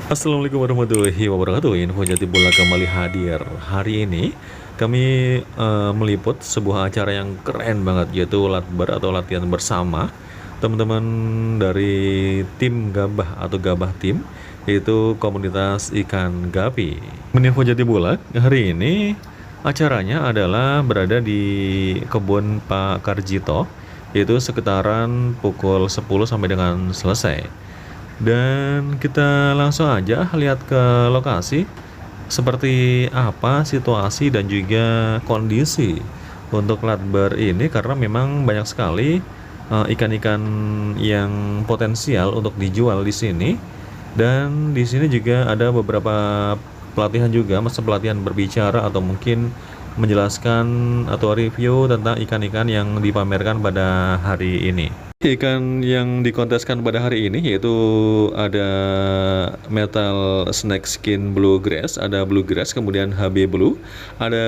Assalamualaikum warahmatullahi wabarakatuh. Info Jati Bola kembali hadir. Hari ini kami meliput sebuah acara yang keren banget, yaitu Latbar atau latihan bersama teman-teman dari tim Gabah atau Gabah Tim, yaitu komunitas ikan gapi. Info Jati Bola hari ini acaranya adalah berada di kebun Pak Karjito, yaitu sekitaran pukul 10 sampai dengan selesai. Dan kita langsung aja lihat ke lokasi seperti apa situasi dan juga kondisi untuk Latbar ini, karena memang banyak sekali ikan-ikan yang potensial untuk dijual di sini. Dan di sini juga ada beberapa pelatihan juga, masa pelatihan berbicara atau mungkin menjelaskan atau review tentang ikan-ikan yang dipamerkan pada hari ini. Ikan yang dikonteskan pada hari ini yaitu ada metal snack skin bluegrass, ada bluegrass, kemudian HB blue, ada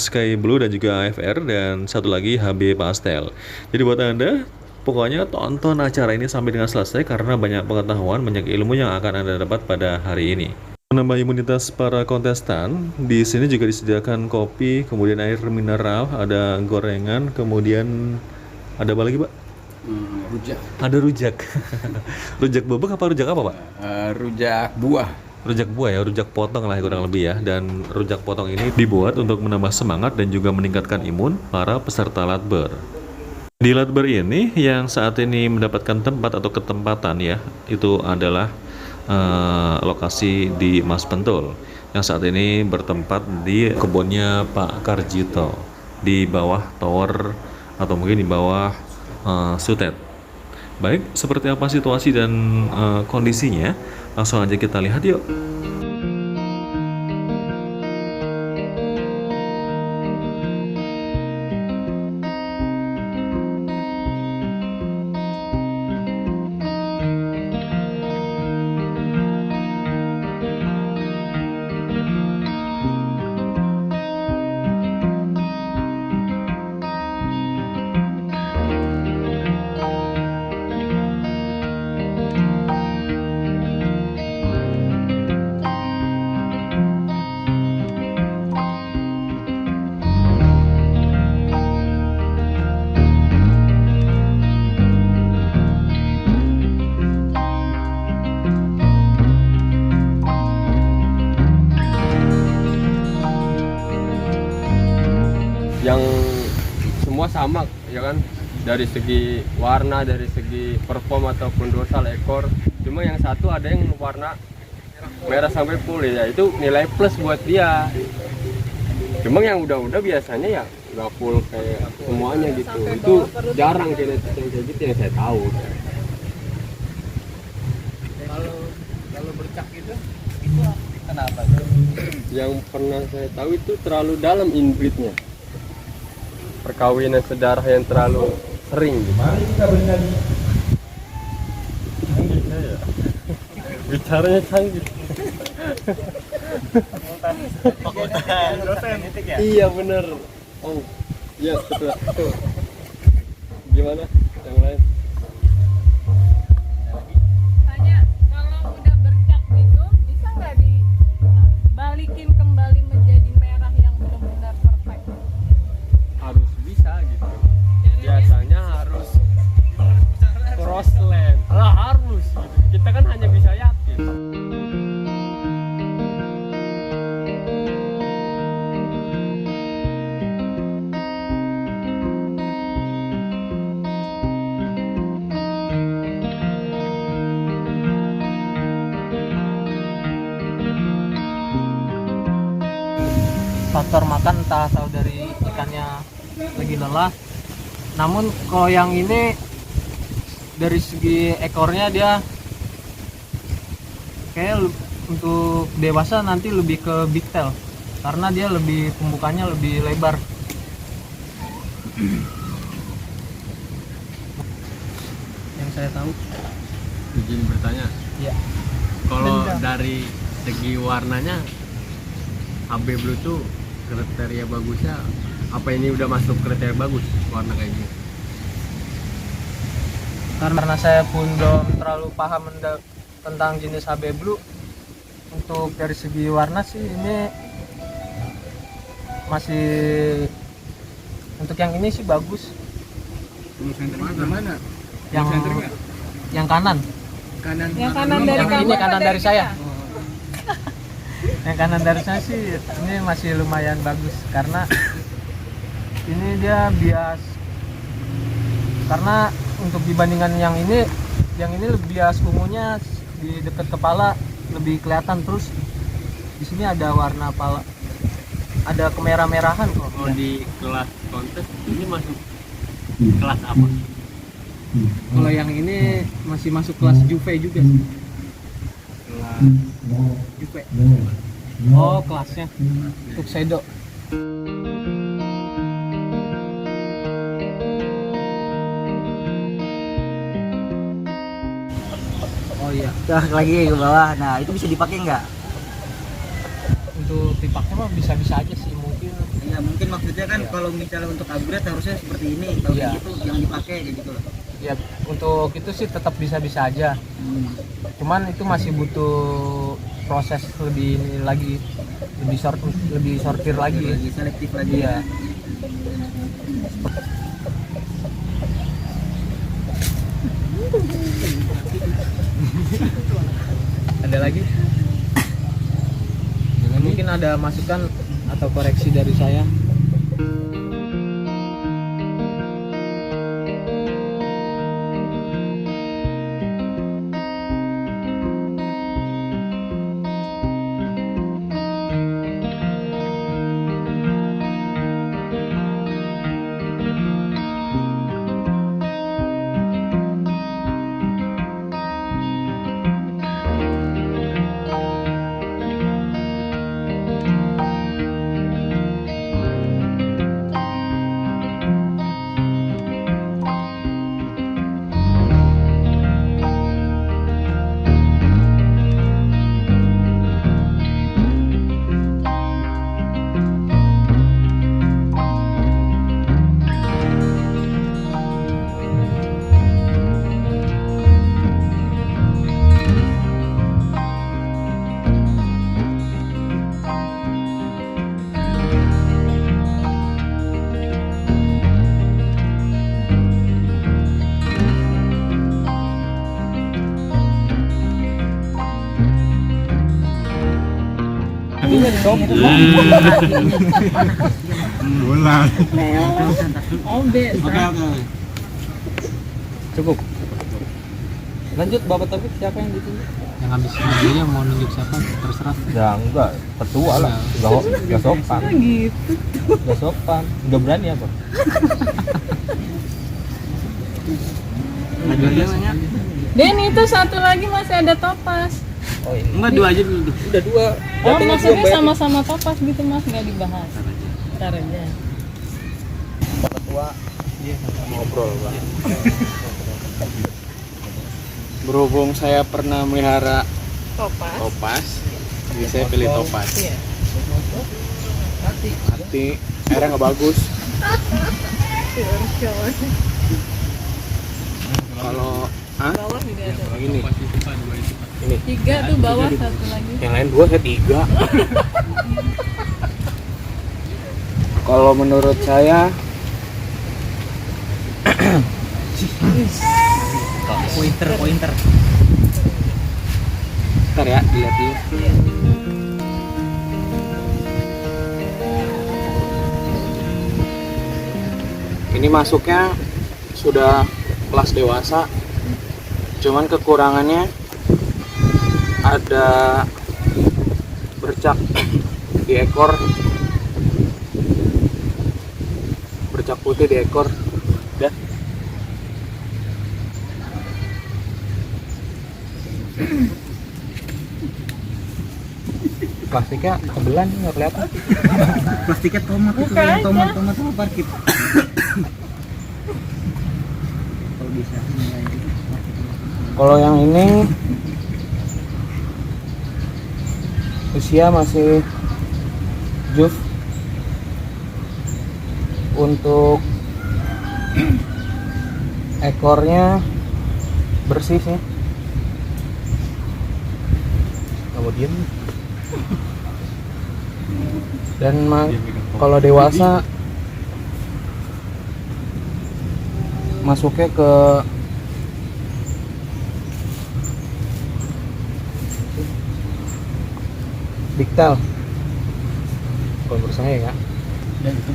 sky blue dan juga AFR, dan satu lagi HB pastel. Jadi buat Anda, pokoknya tonton acara ini sampai dengan selesai karena banyak pengetahuan, banyak ilmu yang akan Anda dapat pada hari ini. Menambah imunitas para kontestan, di sini juga disediakan kopi, kemudian air mineral, ada gorengan, kemudian ada apa lagi, Pak? Rujak. Ada rujak. Rujak bubuk apa rujak apa, Pak? Rujak buah. Rujak buah ya, rujak potong lah kurang lebih ya. Dan rujak potong ini dibuat untuk menambah semangat dan juga meningkatkan imun para peserta Latbar. Di Latbar ini yang saat ini mendapatkan tempat atau ketempatan ya, itu adalah lokasi di Mas Pentul yang saat ini bertempat di kebunnya Pak Karjito di bawah tower atau mungkin di bawah Sutet. Baik, seperti apa situasi dan kondisinya? Langsung aja kita lihat yuk. Yang semua sama ya kan, dari segi warna, dari segi perform ataupun dorsal ekor. Cuma yang satu ada yang warna merah sampai pulih, ya itu nilai plus buat dia. Cuma yang udah biasanya ya nggak full kayak semuanya gitu. Itu jarang genetik yang kayak gitu yang saya tahu. Kalau bercak itu kenapa? Yang pernah saya tahu itu terlalu dalam inbreednya, perkawinan sedarah yang terlalu sering gitu. Bicaranya canggih. Iya bener. Oh iya betul. Gimana yang lain? Tanya, kalau udah bercak gitu, bisa nggak dibalikin kembali menjadi merah yang benar-benar perfect? Harus bisa gitu. Biasanya harus crossland. Harus gitu. Kita kan hanya bisa yakin. Faktor makan entah tahu dari ikannya lagi lelah. Namun kalau yang ini dari segi ekornya dia kayak untuk dewasa nanti lebih ke big tail karena dia lebih pembukaannya lebih lebar. Yang saya tahu. Izin bertanya. Ya. Kalau dari segi warnanya HB Blue tuh kriteria bagusnya apa, ini udah masuk kriteria bagus warna kayak gini? Karena saya pun belum terlalu paham tentang jenis HB Blue, untuk dari segi warna sih ini masih, untuk yang ini sih bagus. Mana? Yang kanan. Yang kanan dari Yang kamu ini apa kanan dari saya. kita? Yang kanan dari saya sih ini masih lumayan bagus karena ini dia bias, karena untuk dibandingkan yang ini bias ungunya di dekat kepala lebih kelihatan, terus di sini ada warna pala, ada kemerah-merahan kok. Oh, di kelas kontes ini masuk kelas apa? Kalau yang ini masih masuk kelas Juve juga sih. Kelas Juve. Oh, kelasnya Tuxedo. Oh iya, Lagi ke bawah. Nah, itu bisa dipakai nggak? untuk dipakai mah bisa-bisa aja sih, mungkin. Ya mungkin maksudnya kan kalau misalnya untuk upgrade harusnya seperti ini. Kalau Iya. gitu jangan dipakai kayak gitu loh. Ya untuk itu sih tetap bisa-bisa aja. Cuman itu masih butuh proses lebih ini lagi, lebih sortir lagi. Lagi selektif lagi. Iya. Ada lagi? Mungkin ada masukan atau koreksi dari saya. Oh, beda. Cukup. Lanjut Bapak Taufik, siapa yang ditunjuk? Yang habis videonya mau nunjuk siapa terserah. Ya enggak, ketua lah. Enggak sopan. Oh, gitu. Enggak sopan. Enggak berani apa? Dan itu satu lagi masih ada topas. Oh ini. Enggak, dua aja dulu. Udah dua. Oh, maksudnya sama-sama topas gitu Mas, nggak dibahas. Ntar aja. Ketua ngobrol Bang. Berhubung saya pernah melihara Topas. topas, jadi saya pilih topas. Iya. Hati airnya nggak bagus. Kalau Bawah juga ada. ini, Tiga tuh bawah, satu lagi. yang lain dua, saya tiga. Kalau menurut saya, Pointer. ntar ya dilihat dulu. Ini masuknya sudah kelas dewasa, cuman kekurangannya ada bercak di ekor, bercak putih di ekor. Udah. Plastiknya kebelan nggak kelihatan. Plastiknya tomat itu, Buka aja. tomat sama parkit. Kalau bisa nilai gitu. Kalau yang ini usia masih juf, untuk ekornya bersih sih, nggak diem. Dan kalau dewasa masuknya ke diktal kalau menurut saya ya. Dan itu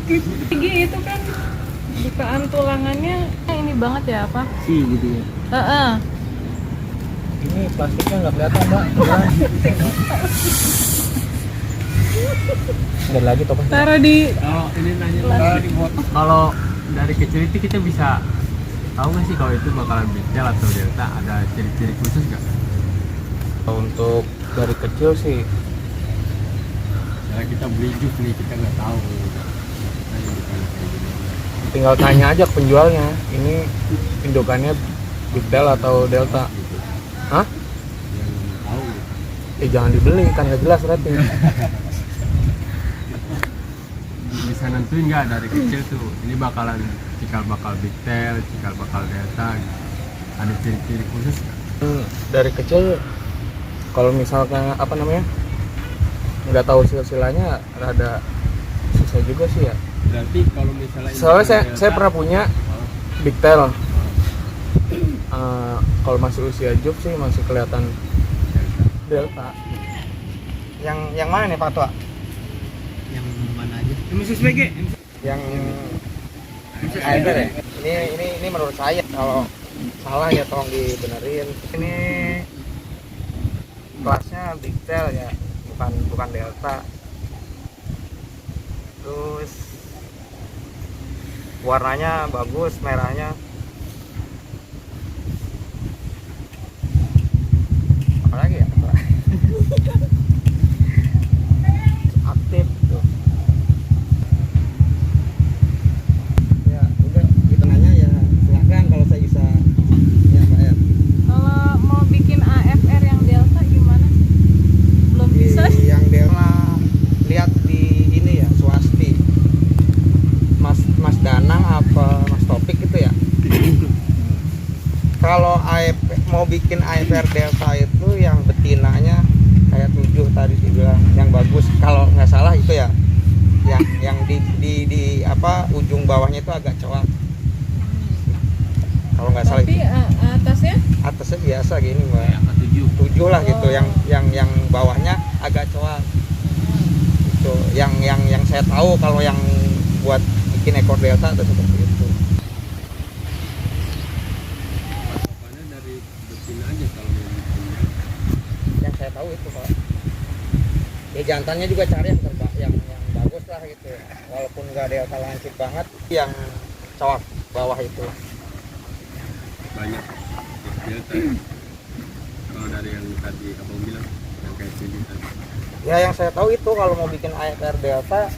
Gigi itu kan bukaan tulangannya ini banget ya apa? sih gitu ya. Heeh. Ini plastiknya nggak kelihatan mbak. Ada lagi topeng. Taruh di Kalau ini nanya kalau dari kecil itu kita bisa tahu nggak sih kalau itu bakalan bicel atau delta, ada ciri-ciri khusus nggak? Untuk dari kecil sih Kalau kita beli jus nih kita nggak tahu. tinggal tanya aja ke penjualnya, ini indukannya Bigtail atau Delta. Hah? Yang tahu. Jangan dibeli, kan nggak jelas rating. Bisa nentuin nggak dari kecil tuh ini bakalan cikal bakal bicel, cikal bakal delta, gitu. Ada ciri-ciri khusus nggak? Dari kecil kalau misalkan apa namanya nggak tahu silsilanya rada susah juga sih ya. Berarti kalau misalnya Soalnya saya, delta, saya pernah punya Bigtail. Kalau masih usia Jup sih masih kelihatan Delta. Yang mana nih Pak Tua? Yang mana aja? Yang ada ya? Ini menurut saya, kalau salah ya tolong dibenerin. Ini kelasnya Bigtail ya, bukan Delta. Terus warnanya bagus, merahnya. Apalagi ya? Aktif tuh. Ya udah kita nanya ya silakan kalau saya bisa ya Pak ya. kalau mau bikin AFR yang delta gimana? Belum bisa. Yang Delta lihat di ini ya Swasti. Mas Danang apa Mas Topik itu ya. Kalau mau bikin AFR Delta itu yang betinanya kayak 7 tadi dibilang yang bagus, kalau nggak salah itu ya yang di apa ujung bawahnya itu agak coak kalau nggak salah Tapi itu. atasnya Atasnya biasa gini mbak, angka 7. 7 lah gitu. Oh. Yang bawahnya agak coak itu yang saya tahu kalau yang buat bikin ekor Delta itu seperti itu. Patokannya dari betina aja kalau yang bikinnya. Yang saya tahu itu Pak, ya jantannya juga cari yang yang bagus lah gitu, walaupun nggak Delta lancip banget, yang coak bawah itu. Banyak delta. Kalau dari yang tadi abang bilang yang kayak 7 tadi. Ya yang saya tahu itu kalau mau bikin AFR Delta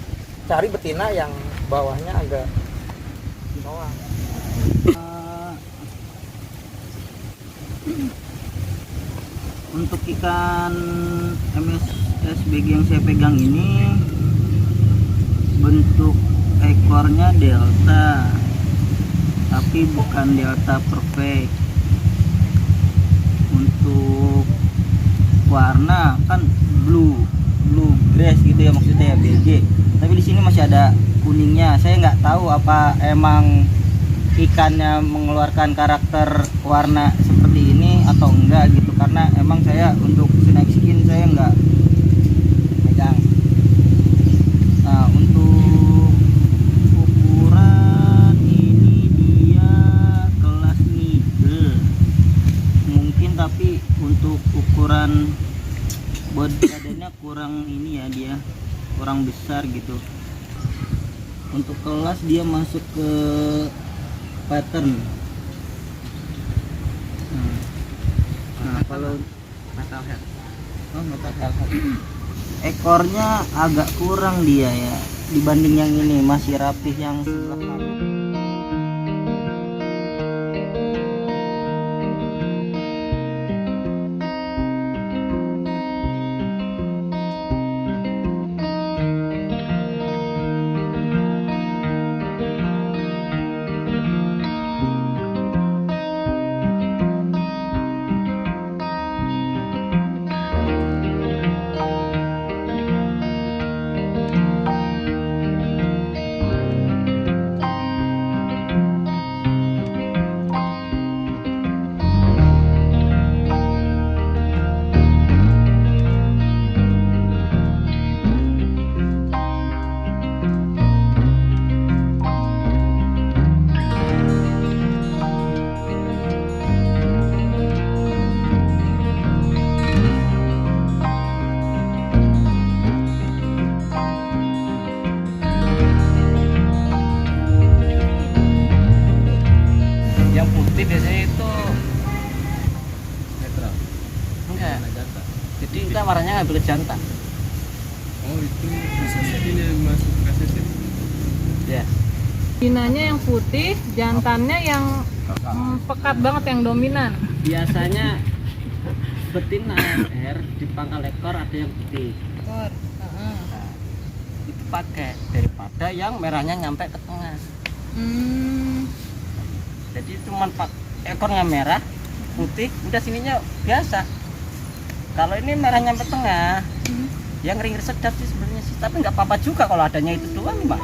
cari betina yang bawahnya agak coak. Untuk ikan MSSBG yang saya pegang ini bentuk ekornya delta tapi bukan delta perfect. Untuk warna kan blue grass gitu ya, maksudnya ya BG, tapi di sini masih ada kuningnya. Saya nggak tahu apa emang ikannya mengeluarkan karakter warna seperti ini atau enggak gitu, karena emang saya untuk snake skin saya nggak pegang. Nah untuk ukuran ini dia kelas middle mungkin, tapi untuk ukuran badannya kurang ini ya, dia kurang besar gitu. Untuk kelas dia masuk ke pattern. Nah kalau Metalhead. oh metalhead, ekornya agak kurang dia ya dibanding yang ini, masih rapih yang sebelah kanan. putih biasanya itu Netral. enggak. Warna jantan. Jadi kita warnanya ngambil ke jantan. Oh itu bisa ini yang masuk ke sesi. Ya. Betinanya yang putih, jantannya yang pekat banget, yang dominan. Biasanya betina AFR di pangkal ekor ada yang putih. Ekor. Heeh. Nah, itu pakai daripada yang merahnya nyampe ke tengah. Jadi cuman pak ekornya merah, putih, udah sininya biasa. Kalau ini merah nyampe tengah, yang ngeri sedap sih sebenarnya sih. Tapi nggak apa-apa juga kalau adanya itu doang nih, Mbak.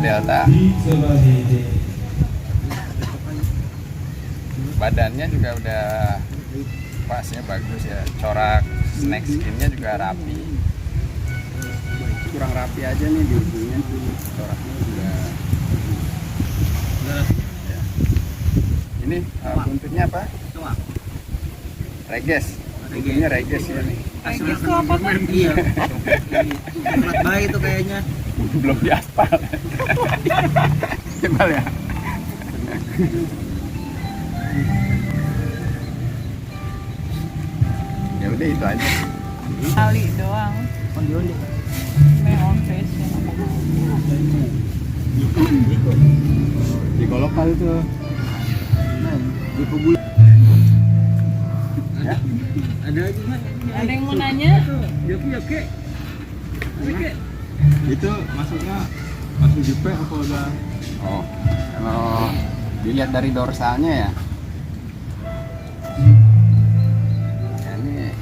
Delta badannya juga udah pasnya bagus ya, corak snack skinnya juga rapi, kurang rapi aja nih di ujungnya tuh coraknya juga ya. Ini buntutnya apa? Reges, ujungnya reges ya nih. Itu apa tuh? Iya. Tempat bayi itu kayaknya. Belum diaspal. Coba ya. Ya udah itu aja. Kali doang. Ondi-ondi. Main on face ya. Di kolokal itu. Di pebul. Ya. Ada lagi Mas. Ada yang mau nanya? Itu masuknya masuk jupe apa udah? Oh, kalau dilihat dari dorsalnya ya, ini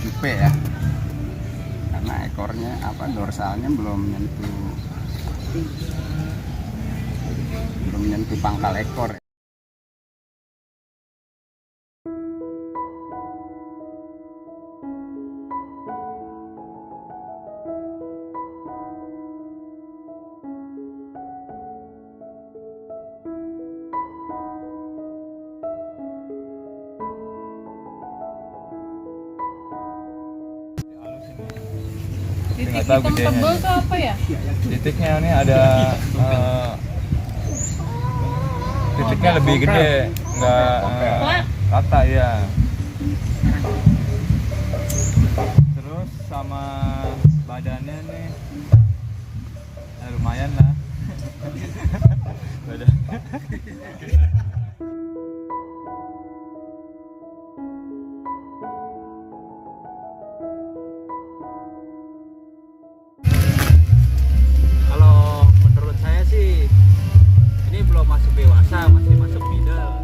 jupe ya, karena ekornya apa dorsalnya belum menyentuh pangkal ekor. Titik hitam tebel tuh apa ya? Titiknya ini ada titiknya lebih gede, nggak rata ya. Terus sama badannya nih lumayan lah. Badan. Kalau menurut saya sih ini belum masuk dewasa, masih masuk middle.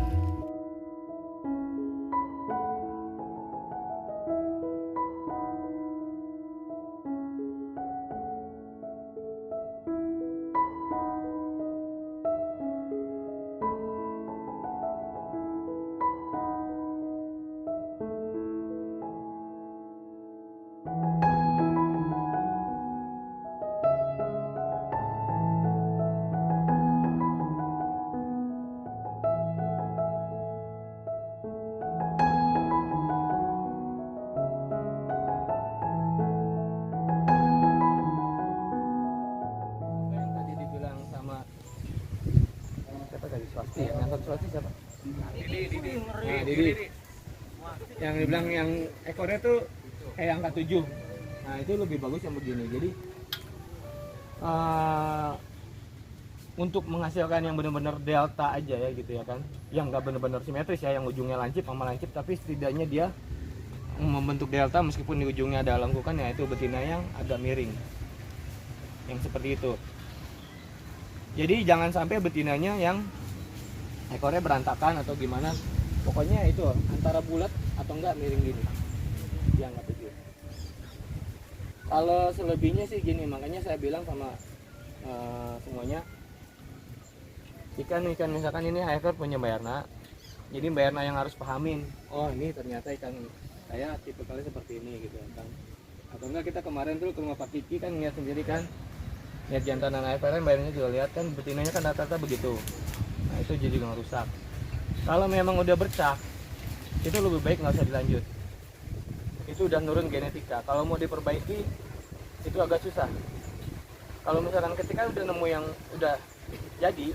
Yang tadi dibilang sama siapa tadi, Swasti ya? Yang satu Swasti siapa? Didi. Yang dibilang yang ekornya tuh kayak angka 7. Nah itu lebih bagus yang begini. Jadi untuk menghasilkan yang benar-benar delta aja ya gitu ya kan, yang nggak benar-benar simetris ya, yang ujungnya lancip sama lancip, tapi setidaknya dia membentuk delta meskipun di ujungnya ada lengkukan, ya itu betina yang agak miring, yang seperti itu. Jadi jangan sampai betinanya yang ekornya berantakan atau gimana, pokoknya itu antara bulat atau enggak miring gini, dianggap itu. Kalau selebihnya sih gini, makanya saya bilang sama semuanya, ikan misalkan ini ekor punya Mbak Erna, jadi Mbak Erna yang harus pahamin, oh ini ternyata ikan saya tipe kali seperti ini gitu kan. Atau enggak kita kemarin tuh ke rumah Pak Kiki kan lihat sendiri kan, lihat jantanan AFR bayarnya juga lihat kan, betinanya kan rata-rata begitu. Nah itu jadi ngerusak. Kalau memang udah bercak, itu lebih baik nggak usah dilanjut. Itu udah nurun genetika. Kalau mau diperbaiki itu agak susah. Kalau misalkan ketika udah nemu yang udah jadi,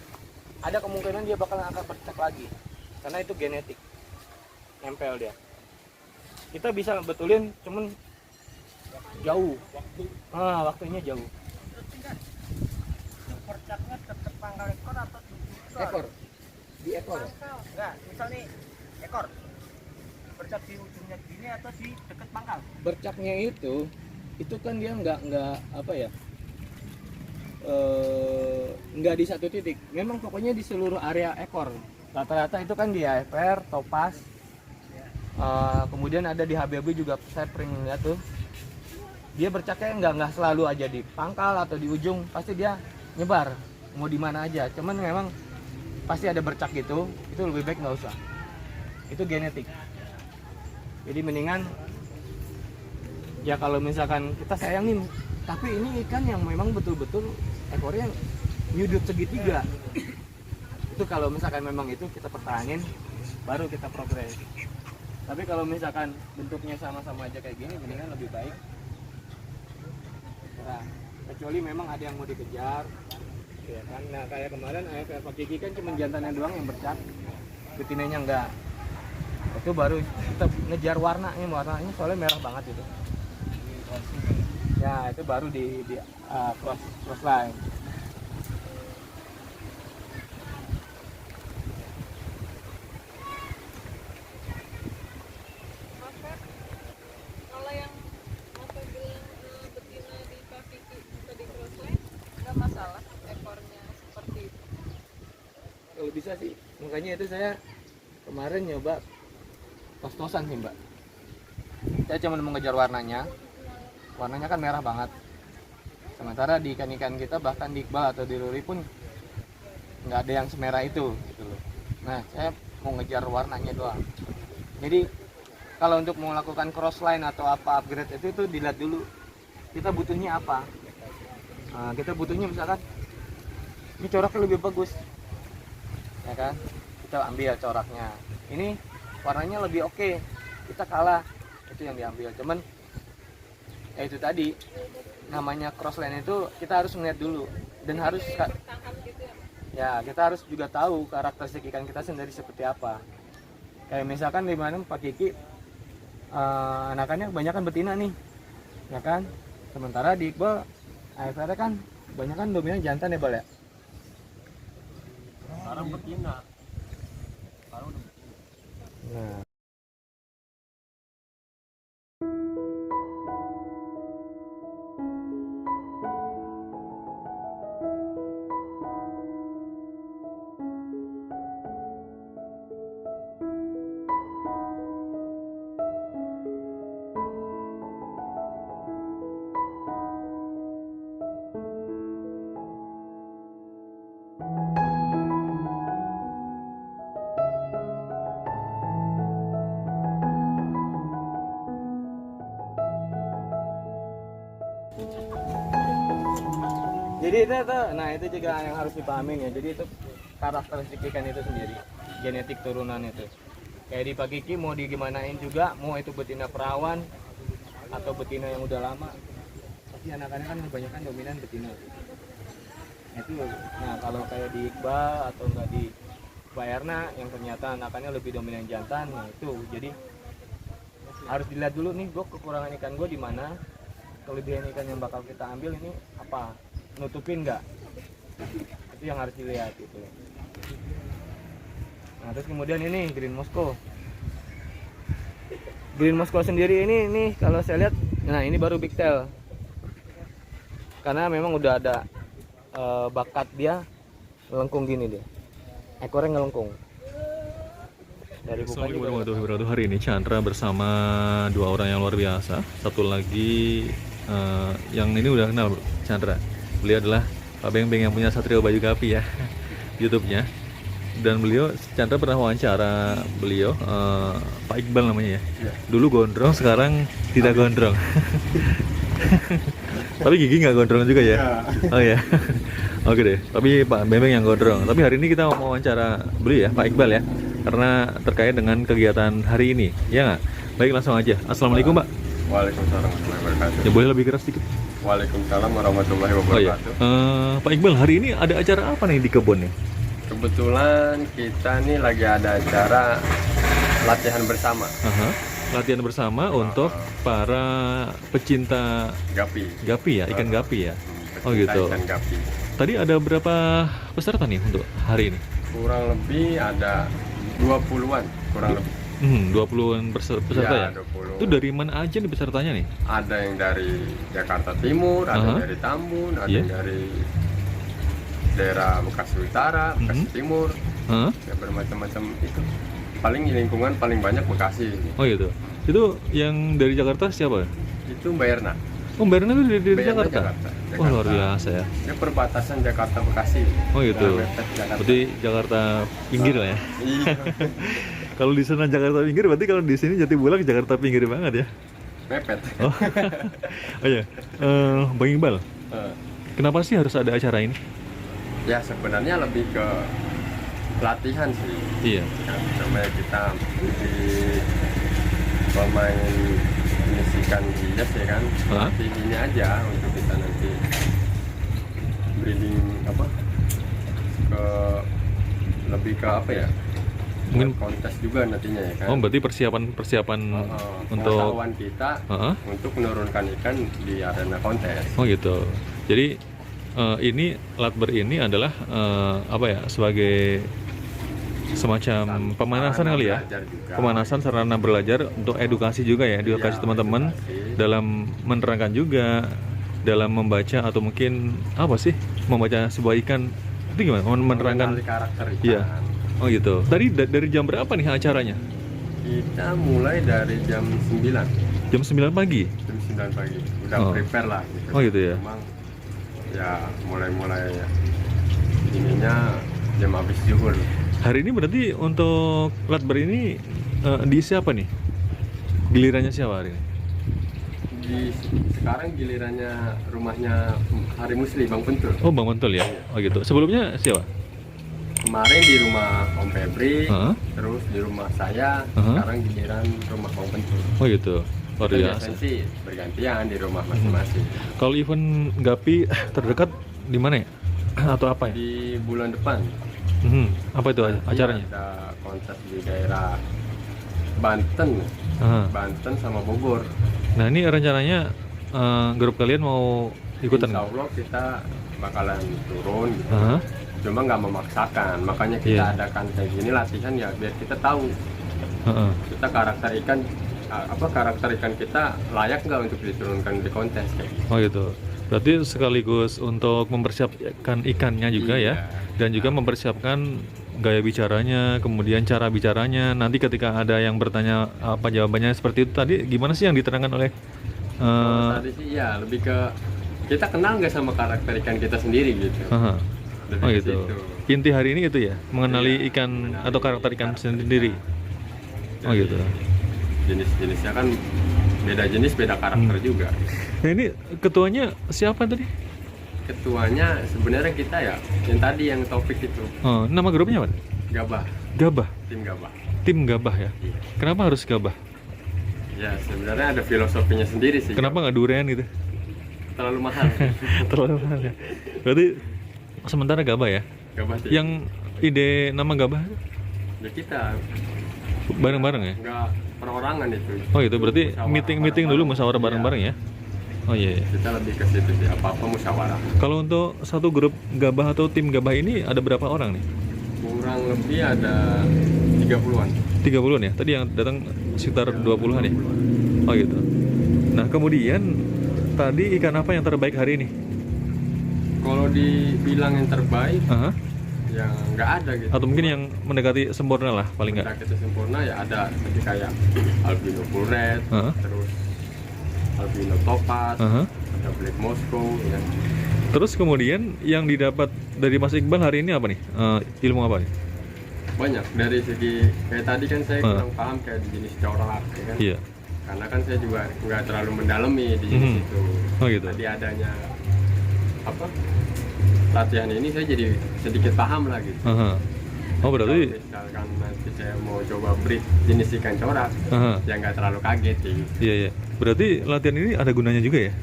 ada kemungkinan dia bakalan akan bercak lagi, karena itu genetik, nempel dia. Kita bisa betulin, cuman jauh. Waktunya jauh. Bercaknya tetap pangkal ekor atau Ekor, di ekor. enggak, misal nih ekor bercak di ujungnya gini atau di dekat pangkal? Bercaknya itu kan dia nggak apa ya, nggak di satu titik. Memang pokoknya di seluruh area ekor. Rata-rata itu kan di AFR, topas, kemudian ada di HBB juga. Saya pering lihat tuh, dia bercaknya nggak selalu aja di pangkal atau di ujung, pasti dia nyebar mau di mana aja. Cuman memang pasti ada bercak gitu, itu lebih baik nggak usah. Itu genetik. Jadi mendingan ya kalau misalkan kita sayangin, tapi ini ikan yang memang betul-betul ekornya nyudut segitiga. Itu kalau misalkan memang itu kita pertahanin, baru kita progres. Tapi kalau misalkan bentuknya sama-sama aja kayak gini, mendingan lebih baik. Nah, kecuali memang ada yang mau dikejar, ya kan. Nah kayak kemarin AFR Pak Kiki kan cuma jantannya doang yang bercak, betinanya enggak. Itu baru kita ngejar warnanya soalnya merah banget itu. Ya itu baru di cross line. Kalau yang Mas Fer bilang betina di kaki bisa di crossline, nggak masalah ekornya seperti itu. Kalau bisa sih, makanya itu saya kemarin nyoba tos-tosan sih mbak. Saya cuma mengejar warnanya kan merah banget. Sementara di ikan-ikan kita, bahkan di Iqbal atau di Ruri pun nggak ada yang semerah itu gitu loh. Nah saya mau ngejar warnanya doang. Jadi kalau untuk melakukan crossline atau apa upgrade itu dilihat dulu kita butuhnya apa. Nah, kita butuhnya misalkan ini coraknya lebih bagus, ya kan, kita ambil coraknya. Ini warnanya lebih oke, kita kalah, itu yang diambil. Cuman ya itu tadi, namanya crossline itu kita harus melihat dulu, dan harus ya kita harus juga tahu karakteristik ikan kita sendiri seperti apa. Kayak misalkan di mana Pak Kiki anakannya kebanyakan betina nih, ya kan. Sementara di Iqbal AFR kan kebanyakan dominan jantan ya Bal ya. Sekarang betina. Nah. Jadi nah itu juga yang harus dipahamin ya. Jadi itu karakteristik ikan itu sendiri, genetik turunan itu. Kayak di Pak Kiki mau digimanain juga, mau itu betina perawan atau betina yang udah lama, pasti anakannya kan kebanyakan dominan betina. Itu. Nah kalau kayak di Iqbal atau enggak di Bayarna yang ternyata anakannya lebih dominan jantan, nah itu. Jadi harus dilihat dulu nih, gue kekurangan ikan gue di mana, kelebihan ikan yang bakal kita ambil ini apa, nutupin nggak, itu yang harus dilihat gitu. Nah terus kemudian ini Green Moscow sendiri ini kalau saya lihat, nah ini baru big tail karena memang udah ada bakat dia ngelengkung gini, dia ekornya ngelengkung dari bukan. Assalamualaikum warahmatullahi wabarakatuh. Hari ini Chandra bersama dua orang yang luar biasa. Satu lagi yang ini udah kenal bro, Chandra. Beliau adalah Pak Beng Beng yang punya Satrio Baju Kapi ya, YouTube-nya. Dan beliau, Chandra pernah wawancara beliau, Pak Iqbal namanya ya. Dulu gondrong, sekarang tidak gondrong. Tapi gigi nggak gondrong juga ya? Oh ya. Oke deh. Tapi Pak Bembeng yang gondrong. Tapi hari ini kita mau wawancara beliau ya, Pak Iqbal ya. Karena terkait dengan kegiatan hari ini, ya nggak? Baik, langsung aja. Assalamualaikum Pak. Waalaikumsalam warahmatullahi wabarakatuh. Ya boleh lebih keras sedikit. Waalaikumsalam warahmatullahi Oh ya. wabarakatuh. Pak Iqbal, hari ini ada acara apa nih di kebun nih? Kebetulan kita nih lagi ada acara latihan bersama Aha. Latihan bersama untuk para pecinta gapi. ya, ikan gapi ya. Oh Pecinta gitu. Ikan gapi. Tadi ada berapa peserta nih untuk hari ini? Kurang lebih ada 20-an, kurang lebih. 20-an peserta ya? 20. Itu dari mana aja nih pesertanya nih? Ada yang dari Jakarta Timur, ada yang Aha. dari Tambun, ada Iya. yang dari daerah Bekasi Utara, Bekasi Timur, Hah? ya bermacam-macam itu. Paling lingkungan paling banyak Bekasi. Oh gitu. Itu yang dari Jakarta siapa? Itu Mbak Erna. Oh, Mbak Erna itu dari Mbak Erna Jakarta? Jakarta. Oh, luar biasa ya. Dia perbatasan Jakarta Bekasi. Oh gitu. Nah, mepet Jakarta. Berarti Jakarta pinggir lah ya. Iya. Kalau di sana Jakarta pinggir, berarti kalau di sini Jatibulang Jakarta pinggir banget ya. Mepet. Oh, oh ya. Bang Iqbal, Eh, kenapa sih harus ada acara ini? ya sebenarnya lebih ke latihan sih. Iya. Kan namanya kita di pemain menisikan hias ya kan. Hah? Latih ini aja untuk kita nanti breeding apa? Ke lebih ke apa ya? Mungkin- Buat kontes juga nantinya ya kan. Oh, berarti persiapan untuk pengetahuan kita Heeh. untuk menurunkan ikan di arena kontes. Oh gitu. Jadi ini Latber ini adalah apa ya, sebagai semacam pemanasan Sarana kali ya, belajar juga. pemanasan sarana belajar untuk edukasi juga ya, edukasi Iya, teman-teman edukasi. dalam menerangkan juga, dalam membaca atau mungkin apa sih, membaca sebuah ikan itu gimana, menerangkan. Mengenali karakter ikan. Iya. Oh gitu. Tadi dari jam berapa nih acaranya? Kita mulai dari jam 9. Jam 9 pagi. Jam 9 pagi. Udah Oh. prepare lah gitu. Oh, gitu ya. Memang ya mulai ininya jam habis zuhur. Hari ini berarti untuk Latber ini diisi apa nih? Gilirannya siapa hari ini? Sekarang gilirannya rumahnya Hari Musli Bang Pentul. Oh, Bang Mantul ya. Oh gitu. Sebelumnya siapa? Kemarin di rumah Om Febri, Heeh. terus di rumah saya, Heeh. sekarang giliran rumah Bang Pentul. Oh gitu. Luar Kita biasa. biasanya sih bergantian di rumah masing-masing. Kalau event Gapi terdekat di mana ya? Atau apa ya? Di bulan depan Apa itu acaranya? ada kontes di daerah Banten, Aha. Banten sama Bogor. Nah ini rencananya grup kalian mau ikutan Insya nggak? Allah kita bakalan turun gitu. Aha. Cuma nggak memaksakan, makanya kita Iya. adakan kayak gini latihan ya biar kita tahu Heeh. kita karakter ikan kita layak nggak untuk diturunkan di kontes kayak gitu. Oh gitu. Berarti sekaligus untuk mempersiapkan ikannya juga Iya. ya, dan juga mempersiapkan gaya bicaranya, kemudian cara bicaranya. Nanti ketika ada yang bertanya apa jawabannya seperti itu tadi, gimana sih yang diterangkan oleh Kalau tadi sih ya lebih ke kita kenal nggak sama karakter ikan kita sendiri gitu. aha. Lebih Oh ke gitu. situ. Inti hari ini itu ya, mengenali Iya, ikan mengenali atau karakter ikan sendiri. Oh Jadi, gitu. Jenis-jenisnya kan beda jenis, beda karakter juga. Nah ini ketuanya siapa tadi? Ketuanya sebenarnya kita ya, yang tadi yang topik itu Oh, nama grupnya apa? Gabah, Gabah. tim Gabah. Tim Gabah ya. Iya. Kenapa harus Gabah? Ya sebenarnya ada filosofinya sendiri sih. Kenapa nggak durian gitu? Terlalu mahal. Terlalu mahal ya. Berarti sementara Gabah ya. Gabah sih. Yang ide nama Gabah Ya kita bareng-bareng ya. nggak perorangan itu. Oh itu berarti Musyawarah meeting dulu, musyawarah bareng-bareng ya. Oh iya, iya. Kita lebih ke situ sih, apa-apa musyawarah. Kalau untuk satu grup Gabah atau tim Gabah ini ada berapa orang nih? Kurang lebih ada 30-an. 30-an ya? Tadi yang datang sekitar 20-an ya? Oh gitu. Nah kemudian tadi ikan apa yang terbaik hari ini? Kalau dibilang yang terbaik, Aha. yang nggak ada gitu. Atau mungkin yang mendekati sempurna lah paling nggak? Kita sempurna ya ada seperti kayak albino full red, Aha. terus albino topaz, Aha. ada black Moscow, ya. Terus kemudian yang didapat dari Mas Iqbal hari ini apa nih? Ilmu apa nih? Banyak dari segi kayak tadi kan saya kurang paham kayak di jenis corak, ya kan? Iya. karena kan saya juga nggak terlalu mendalami di jenis itu. Oh gitu. Tadi adanya apa latihan ini saya jadi sedikit paham lah gitu. Aha. Oh berarti Kalau misalkan nanti saya mau coba breed jenis ikan corak, aha. ya nggak terlalu kaget gitu. Iya iya. Berarti latihan ini ada gunanya juga ya?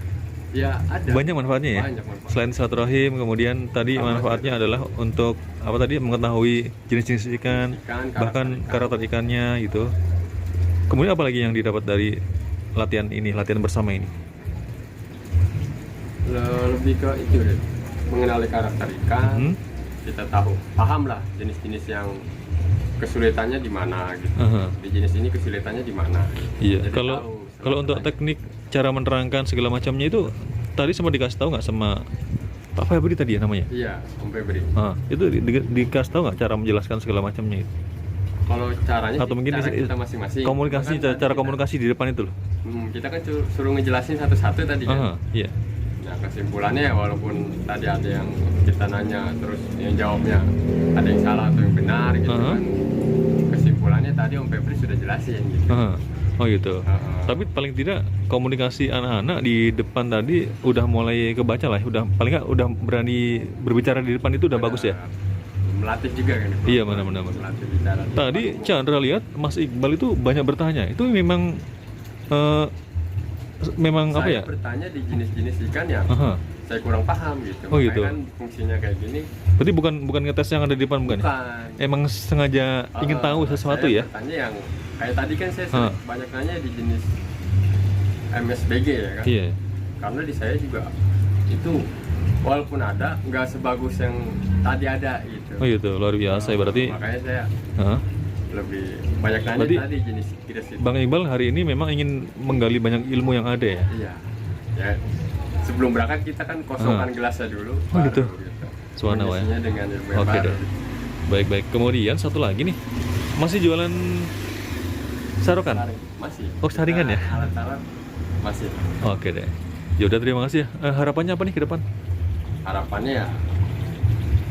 Ya ada. Banyak manfaatnya ya? Banyak manfaat. Selain silaturahim, kemudian tadi Sama manfaatnya adalah untuk apa tadi mengetahui jenis-jenis ikan, Ikan, bahkan karakter ikannya gitu. Kemudian apa lagi yang didapat dari latihan ini, latihan bersama ini? Lebih ke itu deh, mengenali karakter ikan. Hmm. Kita tahu, paham lah jenis-jenis yang kesulitannya di mana gitu. Aha. Di jenis ini kesulitannya di mana. Gitu. Iya. Jadi Kalau tahu kalau untuk selama- teknik cara menerangkan segala macamnya itu tadi sempat dikasih tahu nggak sama Pak Febri tadi ya namanya? Iya, Om Febri. Ah, itu dikasih tahu nggak cara menjelaskan segala macamnya itu? Kalau caranya Atau sih mungkin cara di- kita masing-masing. Komunikasi, Bahkan tadi cara kita- komunikasi di depan itu loh. kita kan suruh ngejelasin satu-satu tadi kan. Aha, iya. Nah kesimpulannya walaupun tadi ada yang kita nanya terus yang jawabnya ada yang salah atau yang benar gitu Aha. kan. Kesimpulannya tadi Om Febri sudah jelasin gitu. Aha. Oh gitu. Aha. Tapi paling tidak komunikasi anak-anak di depan tadi udah mulai kebaca lah, udah paling nggak udah berani berbicara di depan itu udah bagus ya. Melatih juga kan. Iya, benar-benar. Melatih bicara. di Tadi depan. Chandra lihat Mas Iqbal itu banyak bertanya. Itu memang memang apa Saya ya? bertanya di jenis-jenis ikan yang Aha. saya kurang paham gitu. Oh, Makanya gitu. kan fungsinya kayak gini. Berarti bukan ngetes yang ada di depan bukan? Ya? Bukan. Emang sengaja ingin tahu sesuatu saya ya? bertanya yang kayak tadi kan saya Ah. banyak nanya di jenis MSBG ya kan. Iya. Karena di saya juga itu walaupun ada nggak sebagus yang tadi ada gitu. Oh gitu, luar biasa ya berarti. Makanya saya Hah? lebih banyak nanya Berarti tadi jenis kris itu. Bang Iqbal hari ini memang ingin menggali banyak ilmu yang ada ya? Iya. Ya sebelum berangkat kita kan kosongkan gelasnya dulu. Oh, gitu. Gitu. Subhanallah ya. Mengisinya dengan ilmu yang Oke baru. deh. Baik-baik. Kemudian satu lagi nih. Masih jualan sarokan? Saring. Masih. Oh, saringan ya? Alat-alat masih. Oke deh. Ya udah terima kasih ya. Harapannya apa nih ke depan? Harapannya ya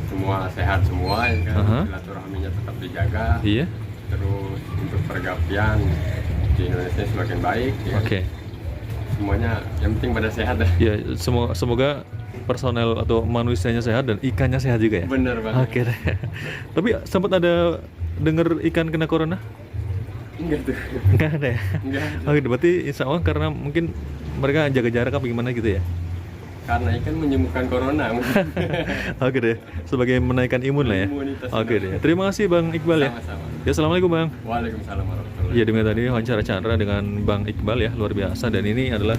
semua sehat semua ya kan. Aha. Silaturahminya tetap dijaga. Iya. Terus untuk pergapian di Indonesia semakin baik ya. Oke. Semuanya yang penting pada sehat dah. Ya semoga personel atau manusianya sehat dan ikannya sehat juga ya. Bener banget. Oke deh. Tapi sempat ada dengar ikan kena corona? Enggak tuh. Enggak ada ya? Enggak. Oke, berarti insya Allah karena mungkin mereka jaga jarak apa gimana gitu ya? Karena ikan menyembuhkan corona. Oke deh, sebagai menaikkan imun lah ya. Imunitas. Oke deh, terima kasih Bang Iqbal ya. Sama-sama. Ya assalamualaikum Bang. Waalaikumsalam warahmatullahi. Ya demikian tadi wawancara Chandra dengan Bang Iqbal ya, luar biasa. Dan ini adalah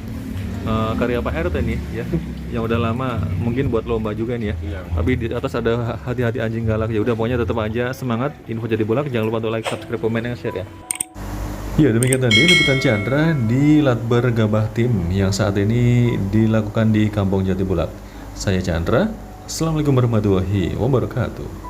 karya Pak RT nih ya, yang udah lama mungkin buat lomba juga nih ya. Iya. Tapi di atas ada hati-hati anjing galak. Ya udah pokoknya tetap aja semangat. Info jadi bolak, jangan lupa untuk like, subscribe, komen, dan share ya. Ya demikian tadi liputan Chandra di Latber Gabah Tim yang saat ini dilakukan di Kampung Jatibulak. Saya Chandra, Assalamualaikum warahmatullahi wabarakatuh.